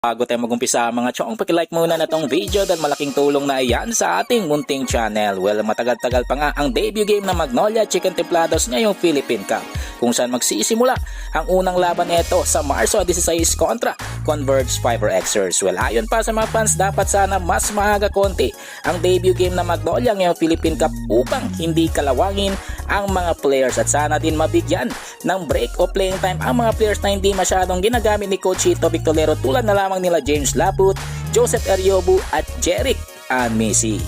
Bago tayo mag-umpisa mga chong, pakilike muna na tong video dahil malaking tulong na iyan sa ating munting channel. Well, matagal-tagal pa nga ang debut game ng Magnolia Chicken Templados ngayong Philippine Cup, kung saan magsisimula ang unang laban nito sa Marso 16 kontra Converge Fiber Xers. Well, ayon pa sa mga fans, dapat sana mas maaga konti ang debut game ng Magnolia ngayong Philippine Cup upang hindi kalawangin ang mga players at sana din mabigyan ng break o playing time ang mga players na hindi masyadong ginagamit ni Coach Chito Victolero, tulad na lamang nila James Laput, Joseph Ariobu at Jeric Anmisi.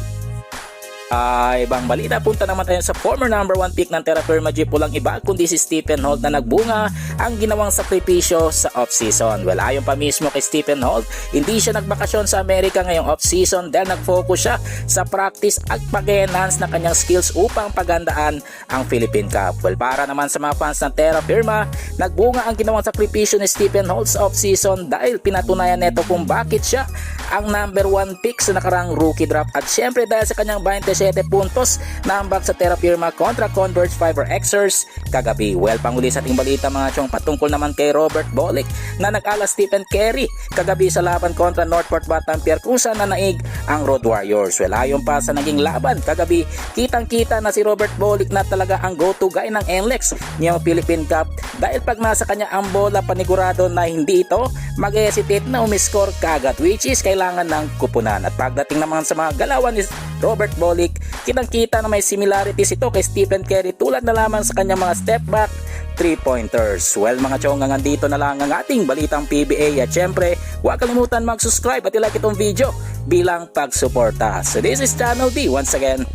Ibang balita, punta naman tayo sa former number 1 pick ng Terra Firma Jeep, walang iba kundi si Stephen Holt na nagbunga ang ginawang sakripisyo sa off-season. Well, ayon pa mismo kay Stephen Holt, hindi siya nagbakasyon sa Amerika ngayong off-season dahil nag-focus siya sa practice at pag-enhance na kanyang skills upang pagandaan ang Philippine Cup. Well, para naman sa mga fans ng Terra Firma, nagbunga ang ginawang sakripisyo ni Stephen Holt sa off-season dahil pinatunayan neto kung bakit siya ang number 1 pick sa nakarang rookie draft, at syempre dahil sa kanyang 27 puntos na ambag sa Terra Firma kontra Converge Fiber Xers kagabi. Well, panghuli sa ating balita mga chong, patungkol naman kay Robert Bolick na nag-ala Stephen Curry kagabi sa laban kontra Northport Batampier kung saan nanaig ang Road Warriors. Well, ayon pa sa naging laban kagabi, kitang-kita na si Robert Bolick na talaga ang go-to guy ng NLEX ngayong Philippine Cup dahil pag nasa kanya ang bola, panigurado na hindi ito mag-hesitate na umiscore kagad, which is kailangan ng kupunan. At pagdating naman sa mga galawan ni Robert Bolick, kitang-kita na may similarities ito kay Stephen Curry, tulad na lamang sa kanyang mga step back 3-pointers. Well mga chong, hanggang dito na lang ang ating balitang PBA, at syempre huwag kalimutan mag-subscribe at i-like itong video bilang pagsuporta. So this is Channel D. Once again,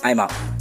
I'm out.